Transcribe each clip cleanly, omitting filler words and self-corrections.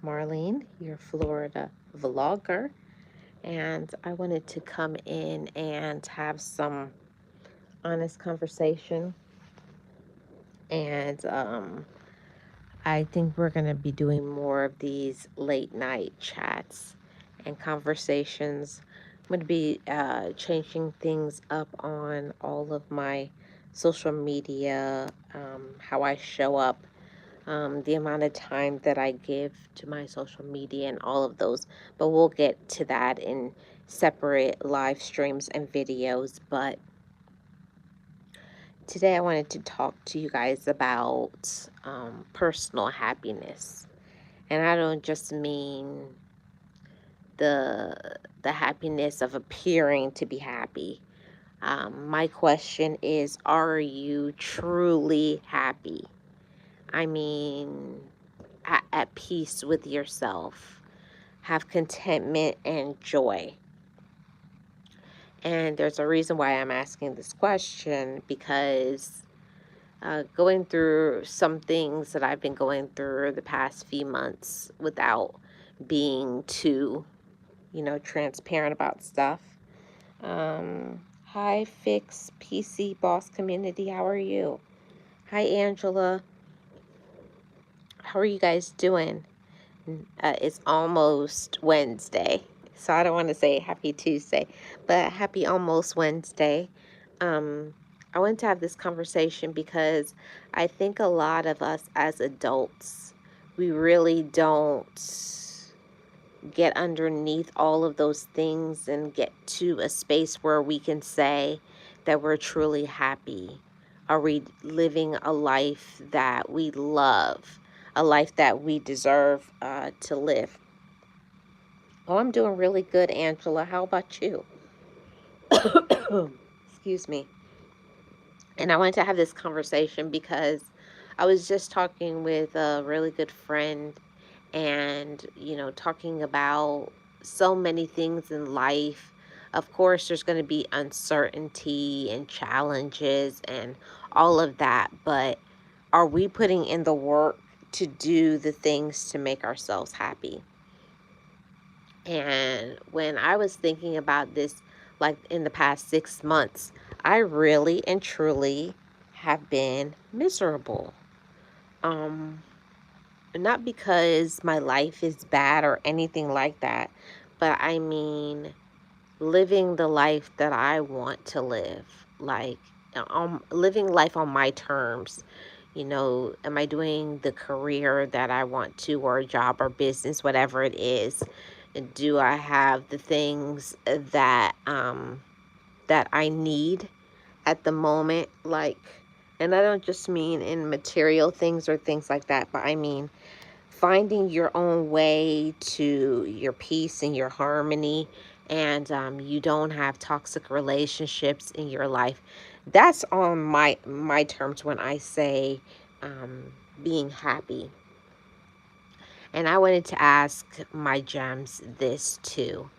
Marlene, your Florida vlogger, and I wanted to come in and have some honest conversation. And I think we're going to be doing more of these late night chats and conversations. I'm going to be changing things up on all of my social media, how I show up, the amount of time that I give to my social media and all of those. But we'll get to that in separate live streams and videos. But today I wanted to talk to you guys about personal happiness. And I don't just mean the happiness of appearing to be happy. My question is, are you truly happy? I mean, at peace with yourself, have contentment and joy. And there's a reason why I'm asking this question, because going through some things that I've been going through the past few months without being too, transparent about stuff. Hi, Fix PC Boss Community. How are you? Hi, Angela. How are you guys doing? It's almost Wednesday, so I don't want to say happy Tuesday, but happy almost Wednesday. I wanted to have this conversation because I think a lot of us as adults, we really don't get underneath all of those things and get to a space where we can say that we're truly happy. Are we living a life that we love, a life that we deserve to live? Oh, I'm doing really good, Angela. How about you? Excuse me. And I wanted to have this conversation because I was just talking with a really good friend and, talking about so many things in life. Of course, there's going to be uncertainty and challenges and all of that, but are we putting in the work to do the things to make ourselves happy? And when I was thinking about this, like in the past 6 months, I really and truly have been miserable. Um, Not because my life is bad or anything like that, but I mean, living the life that I want to live, like living life on my terms. Am I doing the career that I want to, or a job or business, whatever it is? Do I have the things that I need at the moment? And I don't just mean in material things or things like that, but I mean finding your own way to your peace and your harmony, and you don't have toxic relationships in your life. That's on my terms when I say being happy. And I wanted to ask my gems this too.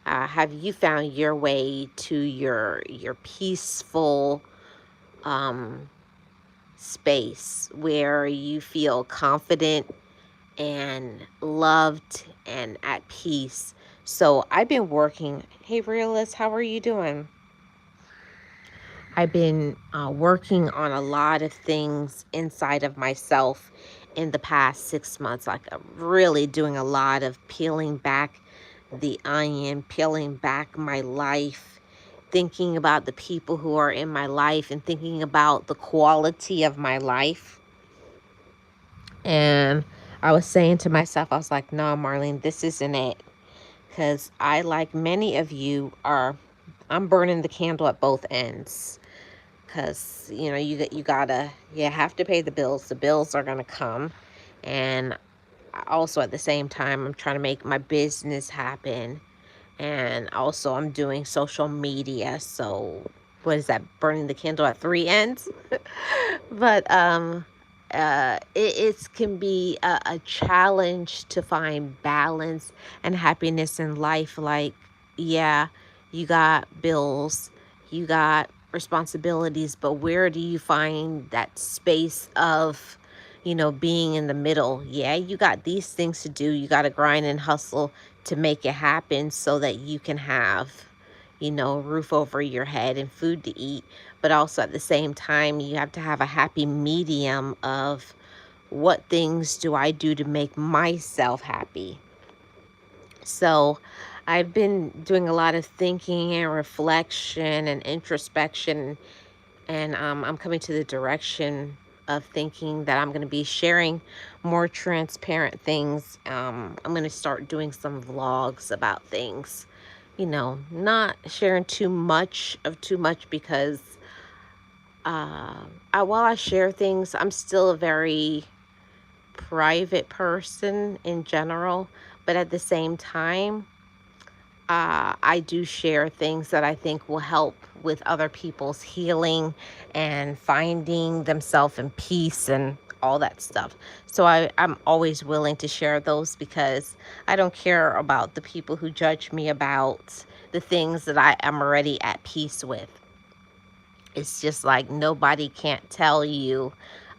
Have you found your way to your peaceful um, space where you feel confident and loved and at peace? So I've been working. Hey, Realist, how are you doing? I've been working on a lot of things inside of myself in the past 6 months, like really doing a lot of peeling back the onion, peeling back my life, thinking about the people who are in my life and thinking about the quality of my life. And I was saying to myself, I was like, no, Marlene, this isn't it. Because I, like many of you, I'm burning the candle at both ends. Because, you have to pay the bills. The bills are going to come. And also at the same time, I'm trying to make my business happen. And also I'm doing social media. So what is that? Burning the candle at three ends? But it can be a challenge to find balance and happiness in life. Like, yeah, you got bills, you got responsibilities, but where do you find that space of being in the middle. Yeah, you got these things to do. You got to grind and hustle to make it happen so that you can have, a roof over your head and food to eat. But also at the same time, you have to have a happy medium of what things do I do to make myself happy. So I've been doing a lot of thinking and reflection and introspection, and I'm coming to the direction of thinking that I'm going to be sharing more transparent things. I'm going to start doing some vlogs about things, not sharing too much because while I share things, I'm still a very private person in general, but at the same time, I do share things that I think will help with other people's healing and finding themselves in peace and all that stuff. So I'm always willing to share those because I don't care about the people who judge me about the things that I am already at peace with. It's just like nobody can't tell you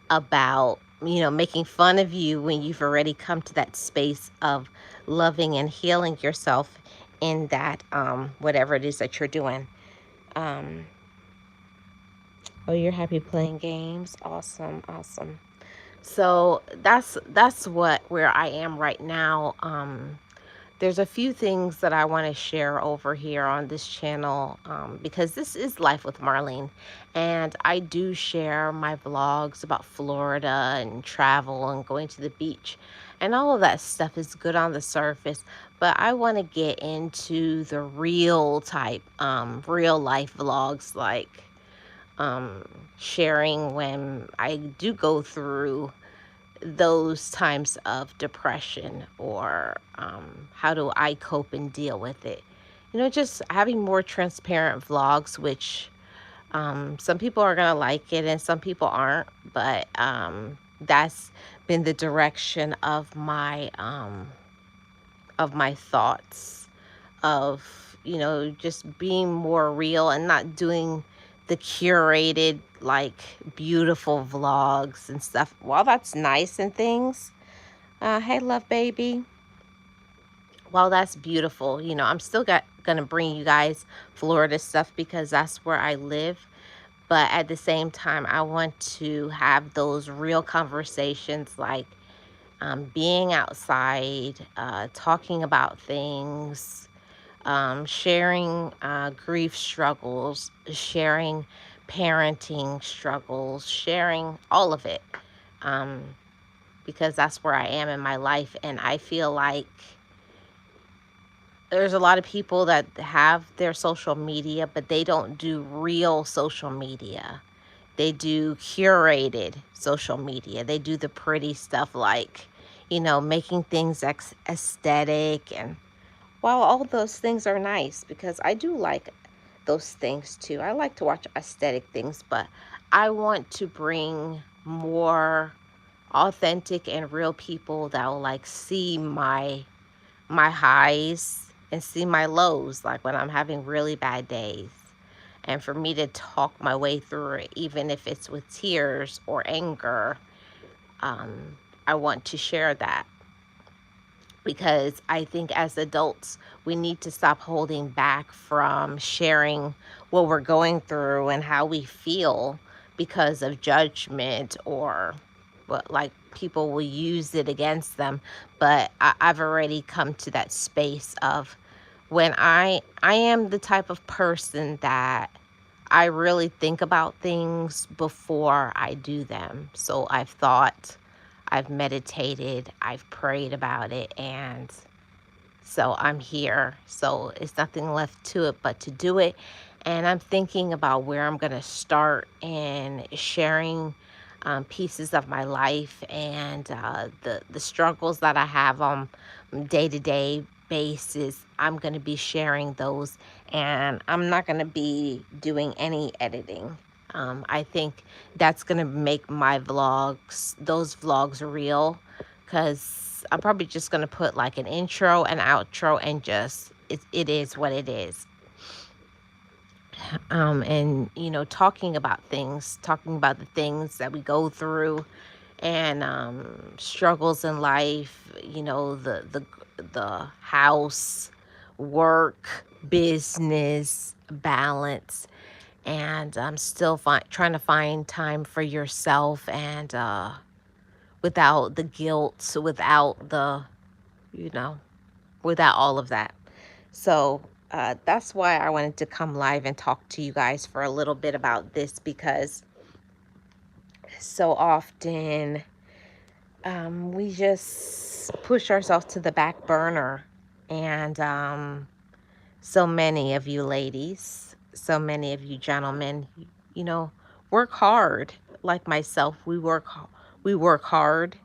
about, making fun of you when you've already come to that space of loving and healing yourself in that whatever it is that you're doing. Um, oh, you're happy playing games. Awesome, awesome. So that's what where I am right now. There's a few things that I want to share over here on this channel because this is Life with Marlene. And I do share my vlogs about Florida and travel and going to the beach. And all of that stuff is good on the surface. But I want to get into the real type, real life vlogs, like um, sharing when I do go through those times of depression, or how do I cope and deal with it. Just having more transparent vlogs, which some people are going to like it and some people aren't, but that's been the direction of my thoughts of, just being more real and not doing the curated, like, beautiful vlogs and stuff. While that's nice and things, hey, love baby. While that's beautiful, I'm still gonna bring you guys Florida stuff because that's where I live. But at the same time, I want to have those real conversations, like being outside, talking about things, sharing grief struggles, sharing parenting struggles, sharing all of it, um, because that's where I am in my life. And I feel like there's a lot of people that have their social media, but they don't do real social media. They do curated social media. They do the pretty stuff, like, making things aesthetic. And while all those things are nice, because I do like those things too. I like to watch aesthetic things, but I want to bring more authentic and real people that will, like, see my highs and see my lows, like when I'm having really bad days. And for me to talk my way through it, even if it's with tears or anger, I want to share that. Because I think as adults, we need to stop holding back from sharing what we're going through and how we feel because of judgment, or what, like, people will use it against them. But I've already come to that space of when I am the type of person that I really think about things before I do them. So I've thought, I've meditated, I've prayed about it, and so I'm here. So it's nothing left to it but to do it. And I'm thinking about where I'm going to start and sharing pieces of my life and the struggles that I have on day-to-day basis. I'm going to be sharing those, and I'm not going to be doing any editing. I think that's going to make my vlogs, those vlogs, real, because I'm probably just going to put like an intro and outro and just, it is what it is. And, talking about the things that we go through and struggles in life, the house, work, business, balance, and I'm still trying to find time for yourself, and without the guilt, without the, you know, without all of that. So that's why I wanted to come live and talk to you guys for a little bit about this, because so often we just push ourselves to the back burner. And so many of you ladies, so many of you gentlemen, you know, work hard. Like myself, we work hard,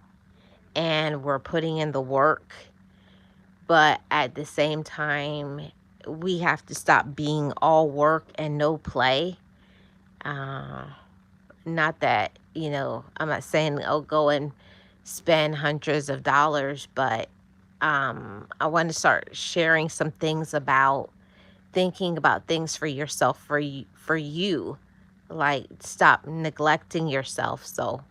and we're putting in the work, but at the same time, we have to stop being all work and no play. Uh, Not that, I'm not saying, oh, go and spend hundreds of dollars, but I want to start sharing some things about thinking about things for yourself, for you. Like, stop neglecting yourself. So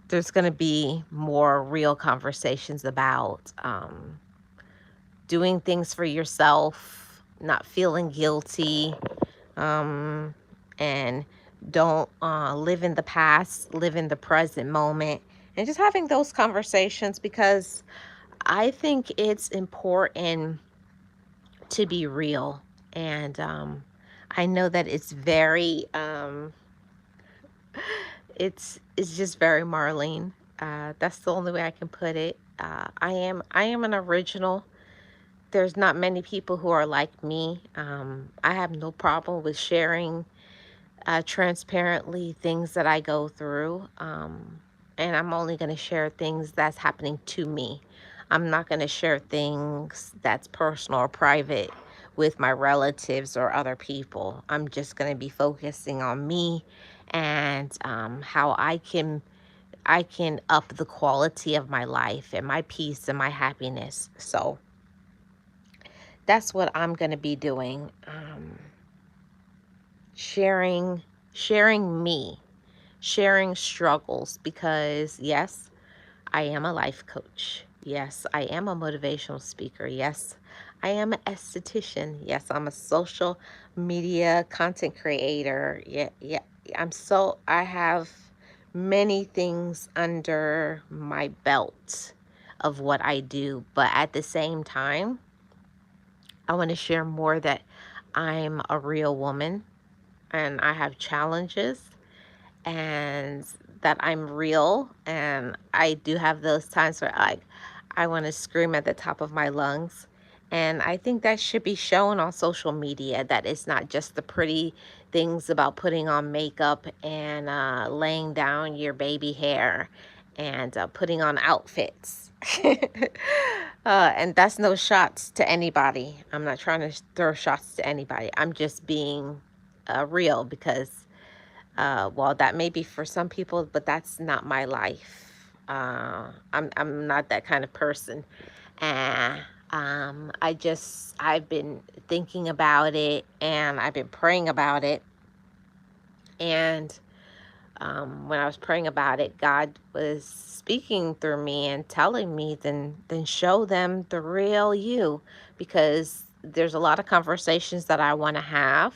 there's going to be more real conversations about doing things for yourself, not feeling guilty, um, and don't live in the past, live in the present moment, and just having those conversations, because I think it's important to be real. And I know that it's very, it's just very Marlene. That's the only way I can put it. I am an original. There's not many people who are like me. I have no problem with sharing transparently things that I go through. And I'm only going to share things that's happening to me. I'm not going to share things that's personal or private with my relatives or other people. I'm just going to be focusing on me, and how I can up the quality of my life and my peace and my happiness. So that's what I'm going to be doing. Sharing sharing me, sharing struggles, because yes, I am a life coach. Yes, I am a motivational speaker. Yes, I am an esthetician. Yes, I'm a social media content creator. Yeah, yeah. I have many things under my belt of what I do, but at the same time, I want to share more that I'm a real woman and I have challenges, and that I'm real, and I do have those times where I want to scream at the top of my lungs. And I think that should be shown on social media, that it's not just the pretty things about putting on makeup and laying down your baby hair and putting on outfits. And that's no shots to anybody. I'm not trying to throw shots to anybody. I'm just being real, because well, that may be for some people, but that's not my life. I'm not that kind of person. And I've been thinking about it, and I've been praying about it. And when I was praying about it, God was speaking through me and telling me, then show them the real you, because there's a lot of conversations that I want to have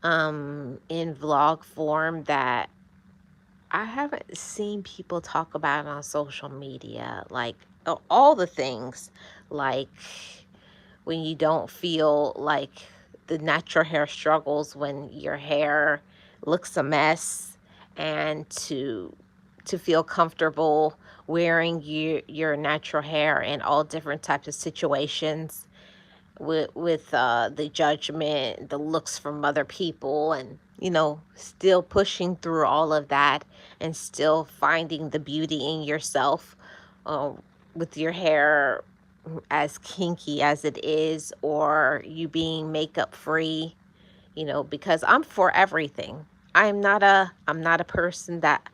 in vlog form that I haven't seen people talk about on social media, like all the things, like when you don't feel like the natural hair struggles, when your hair looks a mess, and to feel comfortable wearing your natural hair in all different types of situations, with the judgment, the looks from other people, and still pushing through all of that, and still finding the beauty in yourself, uh, with your hair as kinky as it is, or you being makeup free, because I'm for everything. I'm not a person that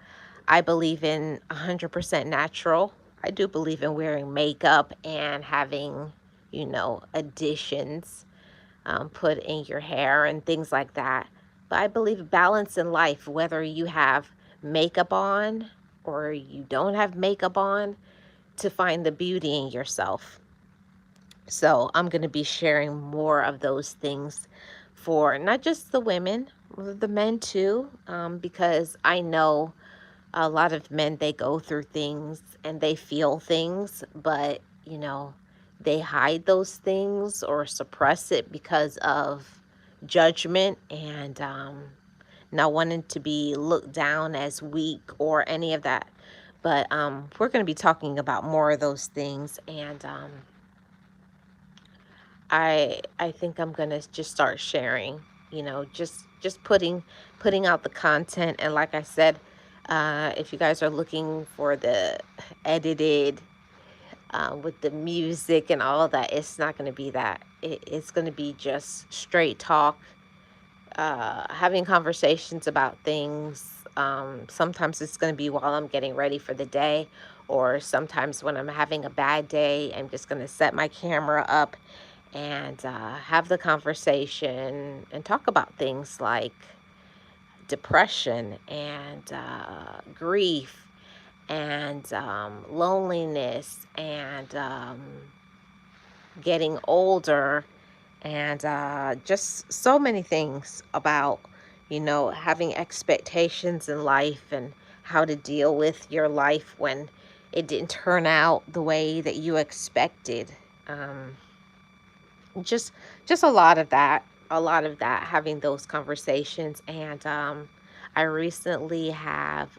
I believe in 100% natural. I do believe in wearing makeup and having, additions put in your hair and things like that. But I believe balance in life, whether you have makeup on or you don't have makeup on, to find the beauty in yourself. So I'm going to be sharing more of those things for not just the women, the men too, because I know a lot of men, they go through things and they feel things, but they hide those things or suppress it because of judgment and not wanting to be looked down as weak or any of that. But we're going to be talking about more of those things, and I think I'm gonna just start sharing, just putting out the content. And like I said, if you guys are looking for the edited with the music and all of that, it's not gonna be that. It's gonna be just straight talk, having conversations about things. Sometimes it's gonna be while I'm getting ready for the day, or sometimes when I'm having a bad day, I'm just gonna set my camera up and have the conversation and talk about things like depression and grief and loneliness and getting older and just so many things about, having expectations in life and how to deal with your life when it didn't turn out the way that you expected. Um, just a lot of that, having those conversations. And I recently have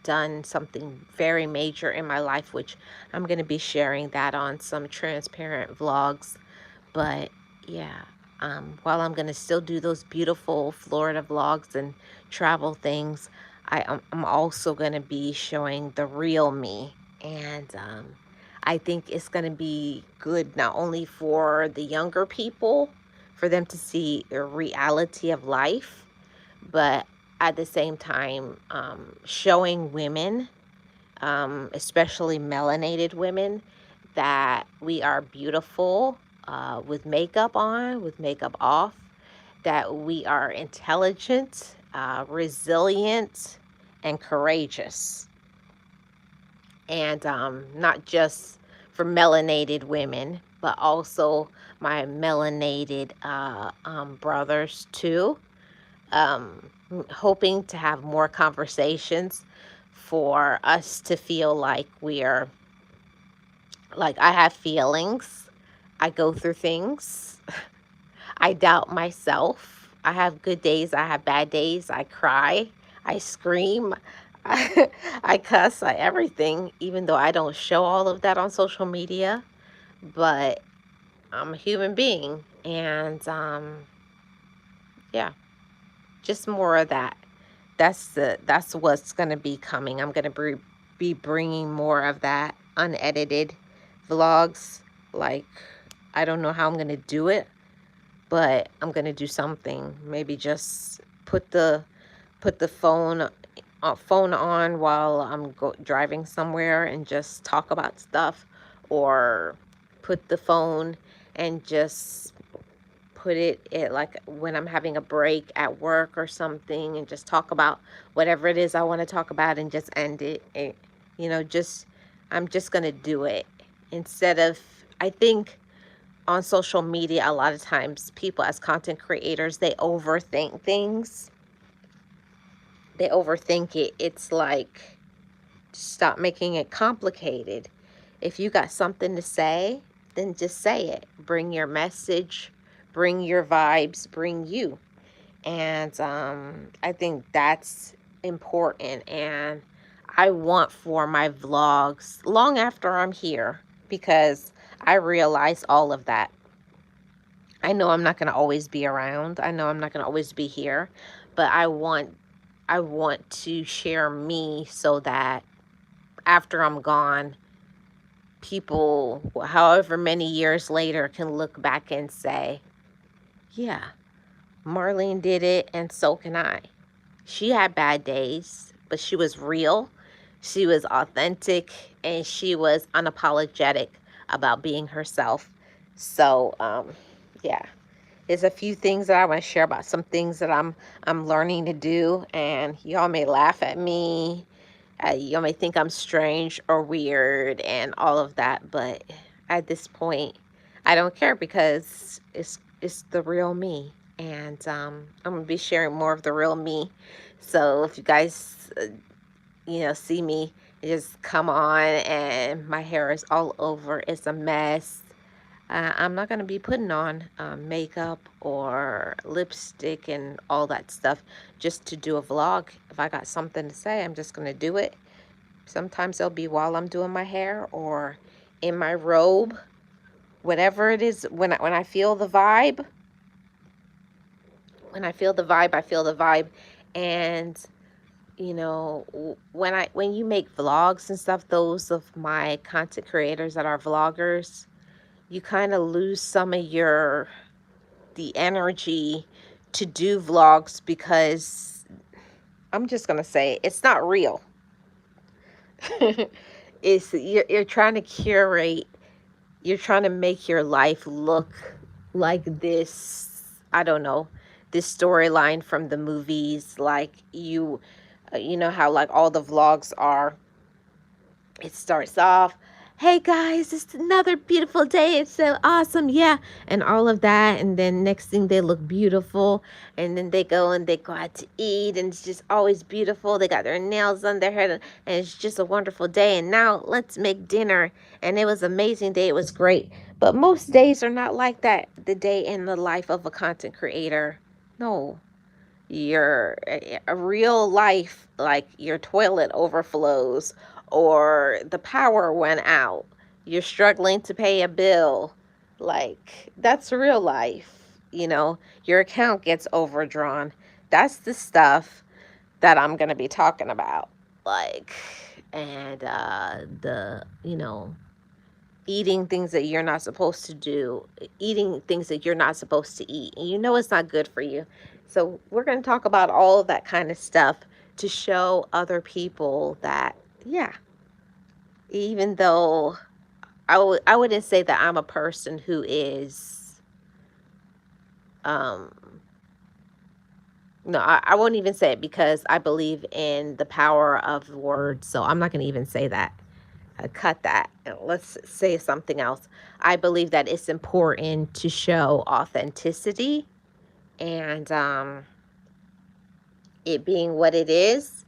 done something very major in my life, which I'm going to be sharing that on some transparent vlogs. But yeah, while I'm going to still do those beautiful Florida vlogs and travel things, I'm also going to be showing the real me. And I think it's going to be good not only for the younger people, for them to see the reality of life, but at the same time, showing women, especially melanated women, that we are beautiful with makeup on, with makeup off, that we are intelligent, resilient, and courageous. And not just for melanated women, but also my melanated brothers too. Hoping to have more conversations for us to feel like I have feelings. I go through things. I doubt myself. I have good days. I have bad days. I cry. I scream. I cuss. Everything, even though I don't show all of that on social media. But I'm a human being. And yeah, just more of that. That's what's going to be coming. I'm going to be bringing more of that unedited vlogs. Like, I don't know how I'm going to do it, but I'm going to do something. Maybe just put the phone on while I'm driving somewhere and just talk about stuff, or put the phone and just put it like when I'm having a break at work or something, and just talk about whatever it is I want to talk about and just end it. And, just I'm just going to do it instead of, I think on social media, a lot of times people as content creators, they overthink things. They overthink it. It's like, stop making it complicated. If you got something to say, then just say it. Bring your message, bring your vibes, bring you. And I think that's important. And I want for my vlogs long after I'm here, because I realize all of that. I know I'm not going to always be around. I know I'm not going to always be here, but I want to share me so that after I'm gone, people, however many years later, can look back and say, yeah, Marlene did it, and so can I. She had bad days, but she was real, she was authentic, and she was unapologetic about being herself. So, yeah. There's a few things that I want to share about some things that I'm learning to do, and y'all may laugh at me, You may think I'm strange or weird and all of that, but at this point, I don't care because it's the real me, and I'm gonna be sharing more of the real me. So if you guys, see me just come on and my hair is all over, it's a mess. I'm not gonna be putting on makeup or lipstick and all that stuff just to do a vlog. If I got something to say, I'm just gonna do it. Sometimes it'll be while I'm doing my hair or in my robe, whatever it is. When I feel the vibe, I feel the vibe. And when you make vlogs and stuff, those of my content creators that are vloggers, you kind of lose some of the energy to do vlogs because I'm just gonna say it's not real. You're trying to curate, you're trying to make your life look like this, I don't know, this storyline from the movies. Like you know how like all the vlogs are, it starts off, hey guys, it's another beautiful day, it's so awesome, yeah, and all of that, and then next thing they look beautiful, and then they go out to eat, and it's just always beautiful, they got their nails on their head, and it's just a wonderful day, and now let's make dinner, and it was an amazing day, it was great. But most days are not like that. The day in the life of a content creator, no. Your a real life, like your toilet overflows or the power went out, you're struggling to pay a bill, like that's real life. Your account gets overdrawn. That's the stuff that I'm going to be talking about. Like, and the eating things that you're not supposed to do, eating things that you're not supposed to eat, and it's not good for you. So we're going to talk about all of that kind of stuff to show other people that, yeah, even though I wouldn't say that I'm a person who is, um, no, I won't even say it because I believe in the power of words. So I'm not going to even say that. Cut that. Let's say something else. I believe that it's important to show authenticity and it being what it is,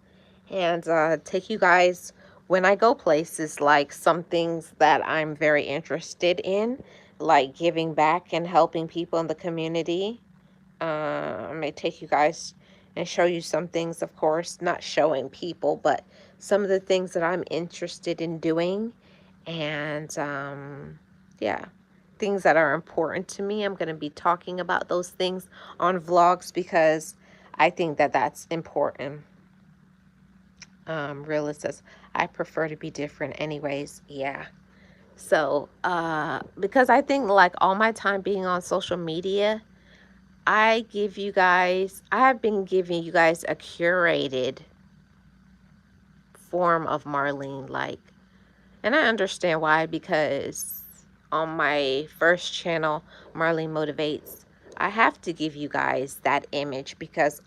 and take you guys when I go places, like some things that I'm very interested in, like giving back and helping people in the community. I may take you guys and show you some things, of course, not showing people, but some of the things that I'm interested in doing. And yeah, things that are important to me. I'm going to be talking about those things on vlogs because I think that that's important. Realist says, I prefer to be different anyways. Yeah. So, because I think like all my time being on social media, I have been giving you guys a curated form of Marlene, like, and I understand why, because on my first channel, Marlene Motivates, I have to give you guys that image because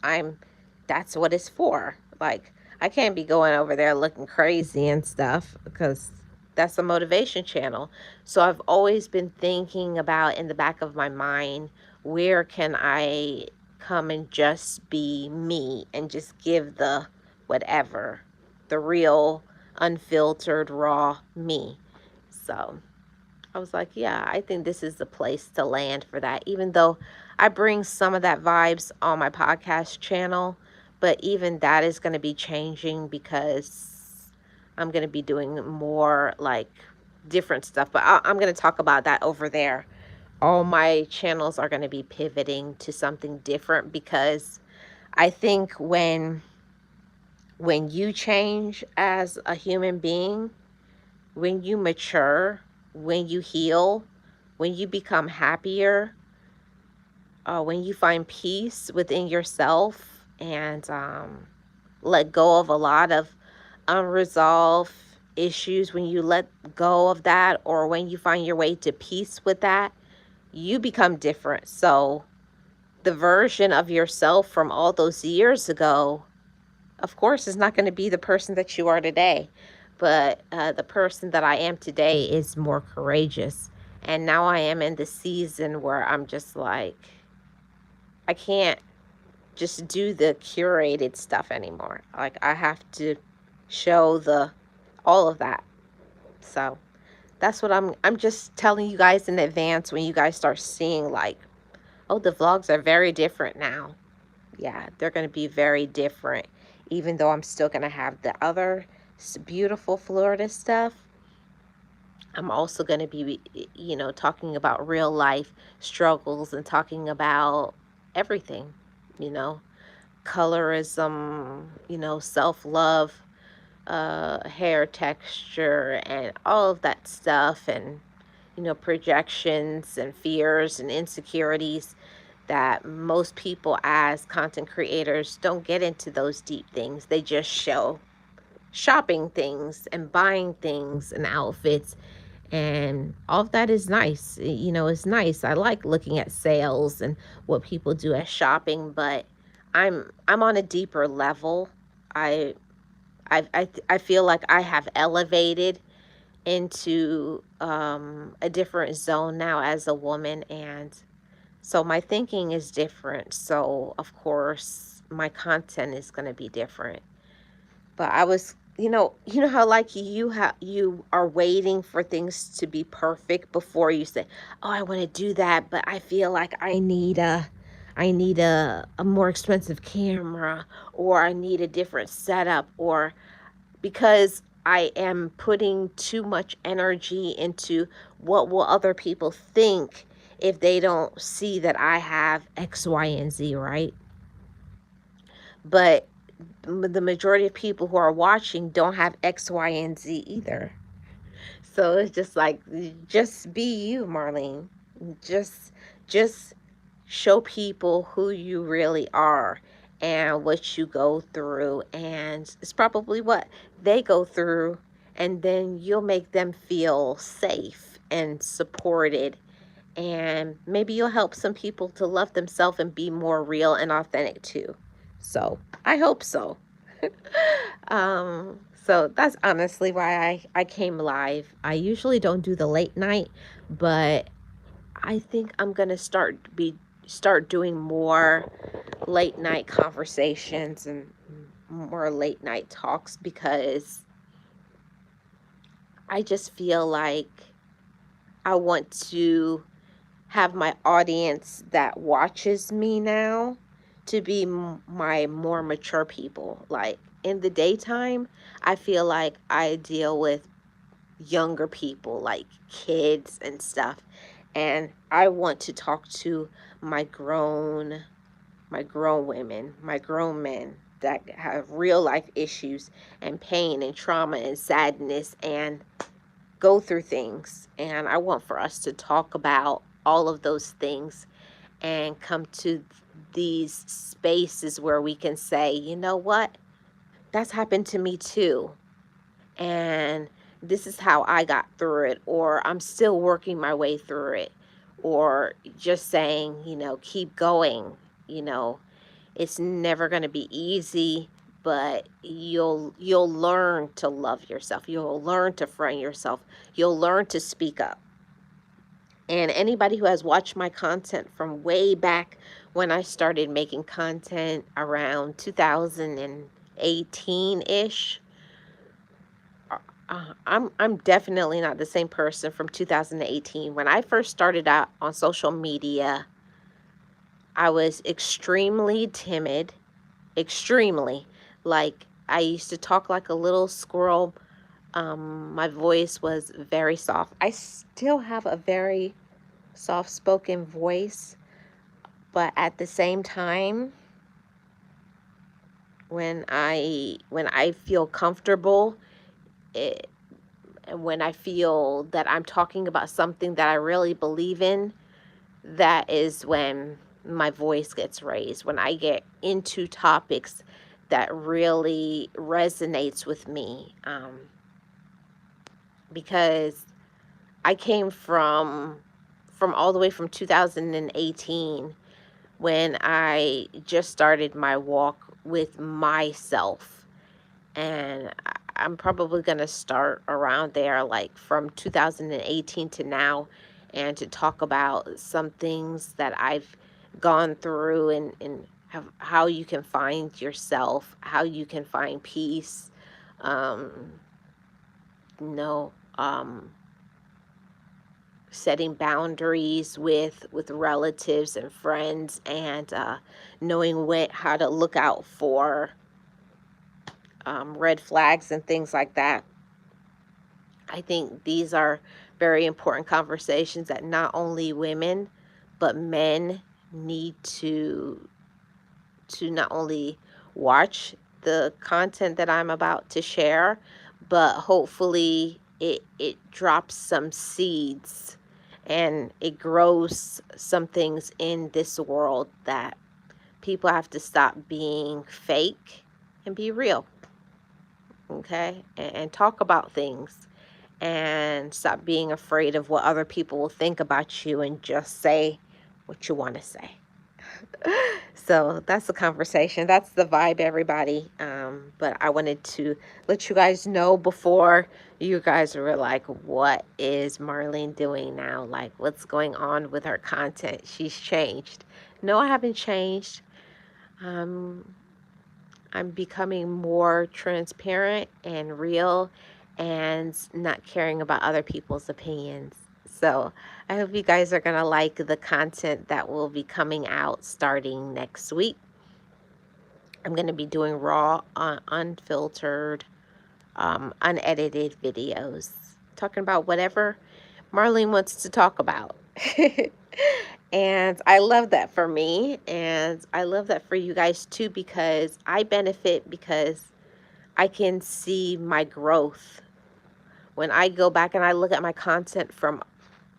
that's what it's for. Like, I can't be going over there looking crazy and stuff because that's a motivation channel. So I've always been thinking about in the back of my mind, where can I come and just be me and just give the whatever, the real, unfiltered, raw me. So I was like, yeah, I think this is the place to land for that, even though I bring some of that vibes on my podcast channel. But even that is going to be changing because I'm going to be doing more like different stuff. But I'm going to talk about that over there. All my channels are going to be pivoting to something different because I think when you change as a human being, when you mature, when you heal, when you become happier, when you find peace within yourself and let go of a lot of unresolved issues, when you let go of that, or when you find your way to peace with that, you become different. So the version of yourself from all those years ago of course, is not going to be the person that you are today. But the person that I am today is more courageous. And now I am in the season where I'm just like, I can't just do the curated stuff anymore. Like, I have to show the all of that. So that's what I'm just telling you guys in advance when you guys start seeing, like, oh, the vlogs are very different now. Yeah, they're going to be very different, even though I'm still going to have the other beautiful Florida stuff. I'm also going to be, talking about real life struggles and talking about everything, you know, colorism, self-love, hair texture, and all of that stuff, and, projections and fears and insecurities that most people as content creators don't get into those deep things. They just show shopping things and buying things and outfits, and all of that is nice. It's nice. I like looking at sales and what people do as shopping, but I'm on a deeper level. I feel like I have elevated into a different zone now as a woman, and so my thinking is different. So of course my content is going to be different. But I was, how like you are waiting for things to be perfect before you say, "Oh, I want to do that, but I feel like I need a more expensive camera, or I need a different setup, or because I am putting too much energy into what will other people think if they don't see that I have X, Y, and Z, right?" But the majority of people who are watching don't have X, Y, and Z either. So it's just like, just be you, Marlene. Just, just show people who you really are and what you go through. And it's probably what they go through. And then you'll make them feel safe and supported. And maybe you'll help some people to love themselves and be more real and authentic too. So I hope so. So that's honestly why I came live. I usually don't do the late night, but I think I'm gonna start doing more late night conversations and more late night talks, because I just feel like I want to have my audience that watches me now to be my more mature people. Like, in the daytime, I feel like I deal with younger people, like kids and stuff, and I want to talk to my grown women, my grown men that have real life issues and pain and trauma and sadness and go through things. And I want for us to talk about all of those things and come to these spaces where we can say, you know what, that's happened to me too. And this is how I got through it, or I'm still working my way through it, or just saying, keep going. You know, it's never going to be easy, but you'll learn to love yourself. You'll learn to friend yourself. You'll learn to speak up. And anybody who has watched my content from way back when I started making content around 2018-ish, I'm definitely not the same person from 2018. When I first started out on social media, I was extremely timid, extremely. Like, I used to talk like a little squirrel. My voice was very soft. I still have a very soft-spoken voice, but at the same time, when I feel comfortable, it, and when I feel that I'm talking about something that I really believe in, that is when my voice gets raised. When I get into topics that really resonates with me, because I came from all the way from 2018, when I just started my walk with myself. And I'm probably going to start around there, like from 2018 to now, and to talk about some things that I've gone through, and how you can find yourself, how you can find peace, um, you know, um, setting boundaries with relatives and friends, and knowing how to look out for red flags and things like that. I think these are very important conversations that not only women but men need to not only watch the content that I'm about to share, but hopefully it drops some seeds and it grows some things in this world, that people have to stop being fake and be real, okay? And talk about things, and stop being afraid of what other people will think about you, and just say what you want to say. So that's the conversation. That's the vibe, everybody. But I wanted to let you guys know before you guys were like, what is Marlene doing now? Like, what's going on with her content? She's changed. No, I haven't changed. Um, I'm becoming more transparent and real, and not caring about other people's opinions. So I hope you guys are going to like the content that will be coming out starting next week. I'm going to be doing raw, unfiltered, unedited videos, talking about whatever Marlene wants to talk about. And I love that for me, and I love that for you guys too, because I benefit, because I can see my growth. When I go back and I look at my content from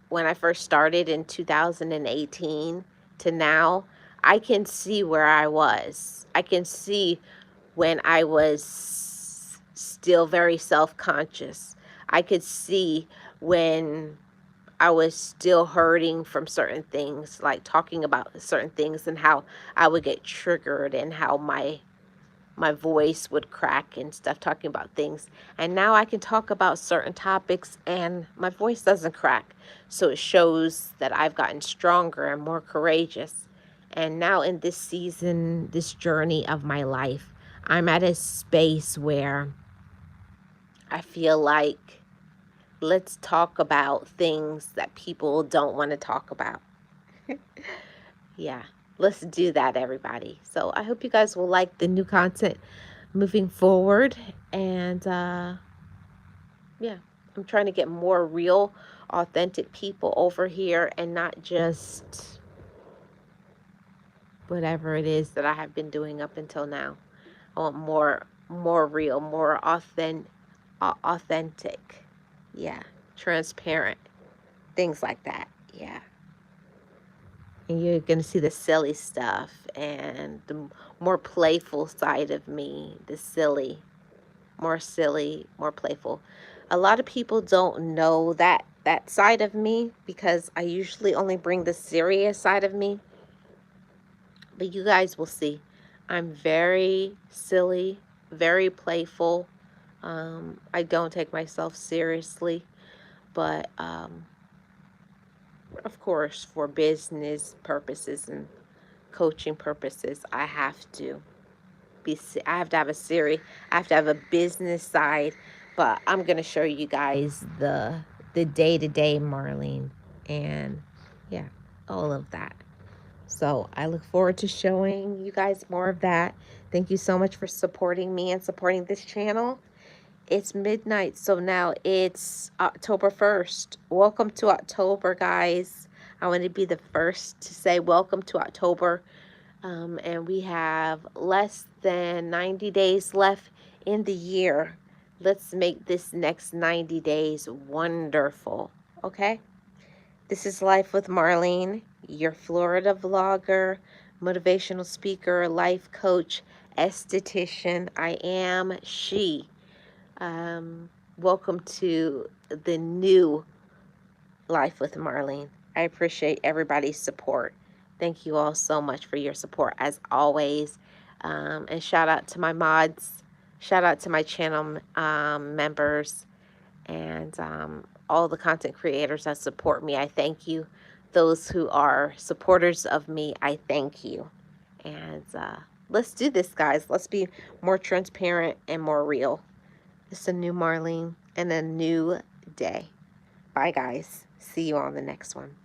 when I first started in 2018 to now, I can see where I was. I can see when I was still very self-conscious. I could see when I was still hurting from certain things, like talking about certain things, and how I would get triggered, and how my voice would crack and stuff, talking about things. And now I can talk about certain topics and my voice doesn't crack. So it shows that I've gotten stronger and more courageous. And now in this season, this journey of my life, I'm at a space where I feel like, let's talk about things that people don't want to talk about. Yeah, let's do that, everybody. So I hope you guys will like the new content moving forward. And yeah, I'm trying to get more real, authentic people over here, and not just whatever it is that I have been doing up until now. I want more real, more authentic. Yeah, transparent, things like that. Yeah. And you're going to see the silly stuff and the more playful side of me, the silly, more playful. A lot of people don't know that side of me, because I usually only bring the serious side of me. But you guys will see. I'm very silly, very playful. I don't take myself seriously, but of course, for business purposes and coaching purposes, I have to I have to have a series. I have to have a business side, but I'm gonna show you guys the day-to-day Marlene, and yeah, all of that. So I look forward to showing you guys more of that. Thank you so much for supporting me and supporting this channel. It's midnight, so now it's October 1st. Welcome to October, guys. I want to be the first to say welcome to October. And we have less than 90 days left in the year. Let's make this next 90 days wonderful, okay? This is Life with Marlene, your Florida vlogger, motivational speaker, life coach, esthetician. I am she. Welcome to the new Life with Marlene. I appreciate everybody's support. Thank you all so much for your support, as always. And shout out to my mods. Shout out to my channel members and all the content creators that support me. I thank you. Those who are supporters of me, I thank you. And let's do this, guys. Let's be more transparent and more real. It's a new Marlene and a new day. Bye, guys. See you on the next one.